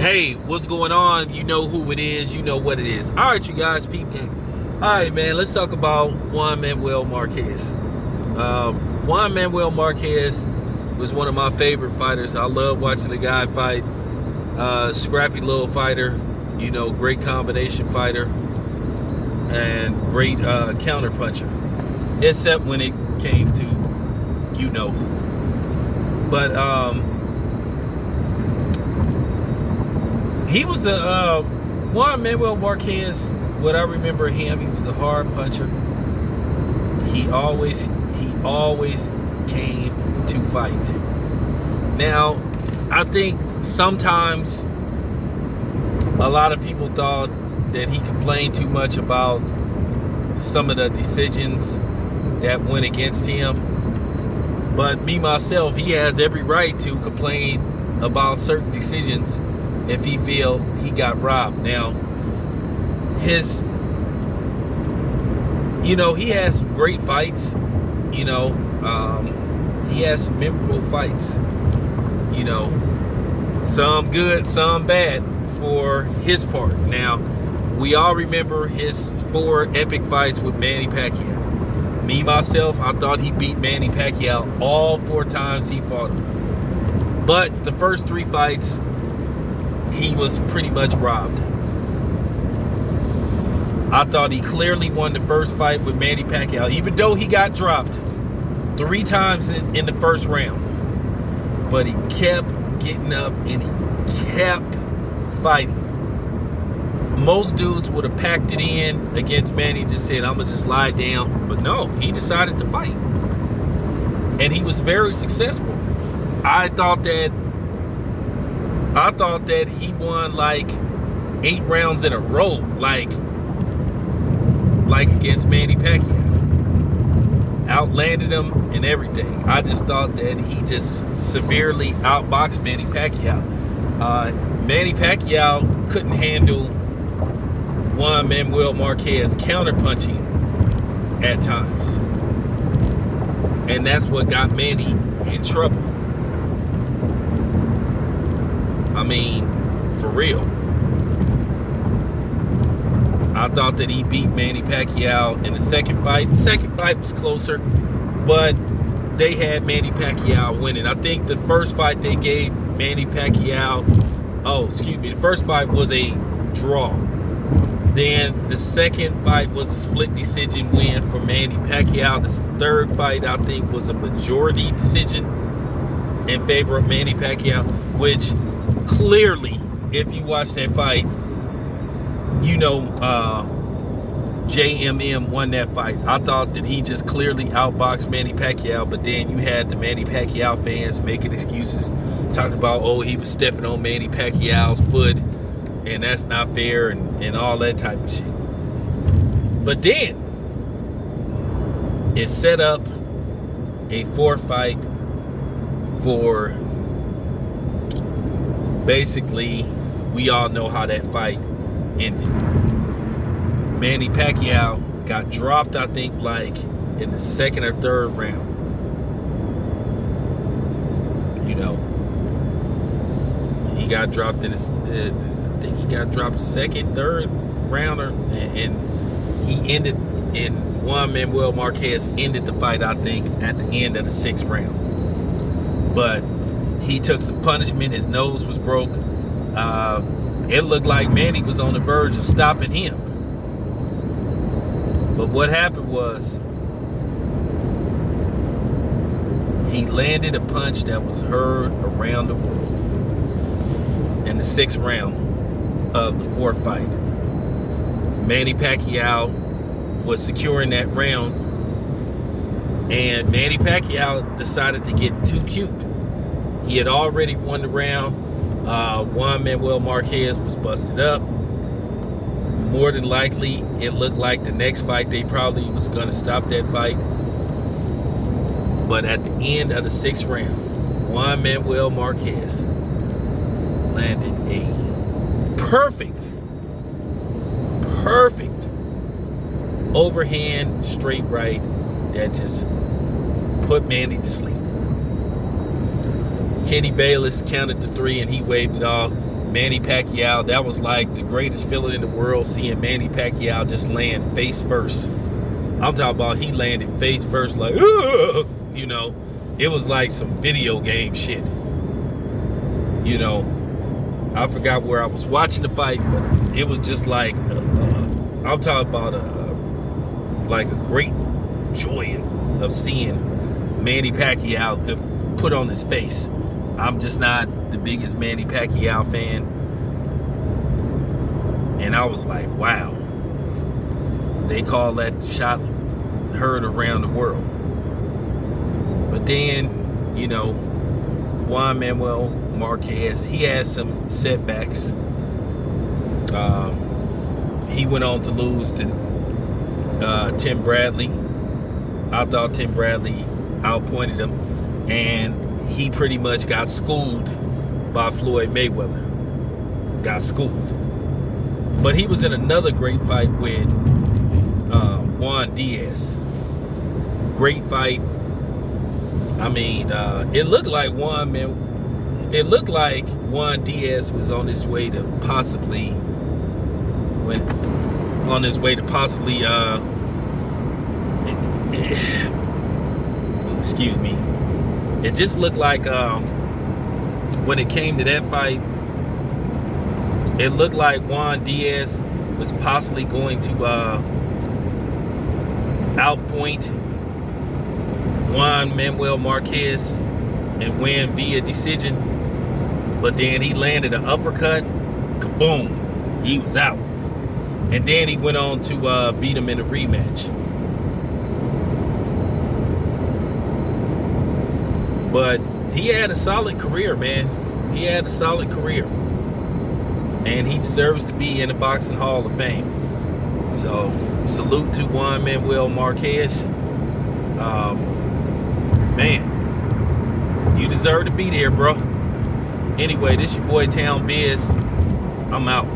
Hey, what's going on? You know who it is. You know what it is. All right, you guys, peep game. All right, man, let's talk about Juan Manuel Marquez. Juan Manuel Marquez was one of my favorite fighters. I love watching the guy fight. Scrappy little fighter, great combination fighter, and great counter puncher. Except when it came to who. But he was Juan Manuel Marquez. What I remember him, he was a hard puncher. He always came to fight. Now, I think sometimes a lot of people thought that he complained too much about some of the decisions that went against him. But me, myself, he has every right to complain about certain decisions if he feel he got robbed. Now, he has some great fights. He has some memorable fights. Some good, some bad for his part. Now, we all remember his 4 epic fights with Manny Pacquiao. Me, myself, I thought he beat Manny Pacquiao all 4 times he fought him. But the first 3 fights, he was pretty much robbed. I thought he clearly won the first fight with Manny Pacquiao, even though he got dropped 3 times in the first round. But he kept getting up and he kept fighting. Most dudes would have packed it in against Manny, just said, I'm going to just lie down. But no, he decided to fight. And he was very successful. I thought that he won like 8 rounds in a row, like against Manny Pacquiao. Outlanded him and everything. I just thought that he just severely outboxed Manny Pacquiao. Manny Pacquiao couldn't handle Juan Manuel Marquez counterpunching at times. And that's what got Manny in trouble. I mean, for real. I thought that he beat Manny Pacquiao in the second fight. The second fight was closer, but they had Manny Pacquiao winning. I think the first fight they gave Manny Pacquiao, the first fight was a draw. Then the second fight was a split decision win for Manny Pacquiao. The third fight, I think, was a majority decision in favor of Manny Pacquiao, which clearly, if you watch that fight, JMM won that fight. I thought that he just clearly outboxed Manny Pacquiao, but then you had the Manny Pacquiao fans making excuses, talking about, he was stepping on Manny Pacquiao's foot, and that's not fair, and all that type of shit. But then, it set up a 4th fight for, basically, we all know how that fight ended. Manny Pacquiao got dropped, I think, like in the 2nd or 3rd round. He got dropped in his, I think he got dropped 2nd, 3rd rounder, and he ended in Juan Manuel Marquez ended the fight, I think, at the end of the 6th round. But he took some punishment. His nose was broke. It looked like Manny was on the verge of stopping him. But what happened was he landed a punch that was heard around the world in the 6th round of the 4th fight. Manny Pacquiao was securing that round, and Manny Pacquiao decided to get too cute. He had already won the round. Juan Manuel Marquez was busted up. More than likely, it looked like the next fight they probably was going to stop that fight. But at the end of the 6th round, Juan Manuel Marquez landed a perfect overhand straight right that just put Manny to sleep. Kenny Bayless counted to 3 and he waved it off. Manny Pacquiao, that was like the greatest feeling in the world, seeing Manny Pacquiao just land face first. I'm talking about he landed face first, like, ugh! You know, it was like some video game shit. You know, I forgot where I was watching the fight, but it was just like, I'm talking about like a great joy of seeing Manny Pacquiao put on his face. I'm just not the biggest Manny Pacquiao fan. And I was like, wow. They call that shot heard around the world. But then, you know, Juan Manuel Marquez, he had some setbacks. He went on to lose to Tim Bradley. I thought Tim Bradley outpointed him, and he pretty much got schooled by Floyd Mayweather. Got schooled. But he was in another great fight with Juan Diaz. Great fight. I mean, it looked like Juan Diaz was on his way to possibly excuse me. It just looked like when it came to that fight, it looked like Juan Diaz was possibly going to outpoint Juan Manuel Marquez and win via decision. But then he landed an uppercut. Kaboom. He was out. And then he went on to beat him in a rematch. But he had a solid career, man. He had a solid career. And he deserves to be in the Boxing Hall of Fame. So, salute to Juan Manuel Marquez. Man, you deserve to be there, bro. Anyway, this your boy Town Biz. I'm out.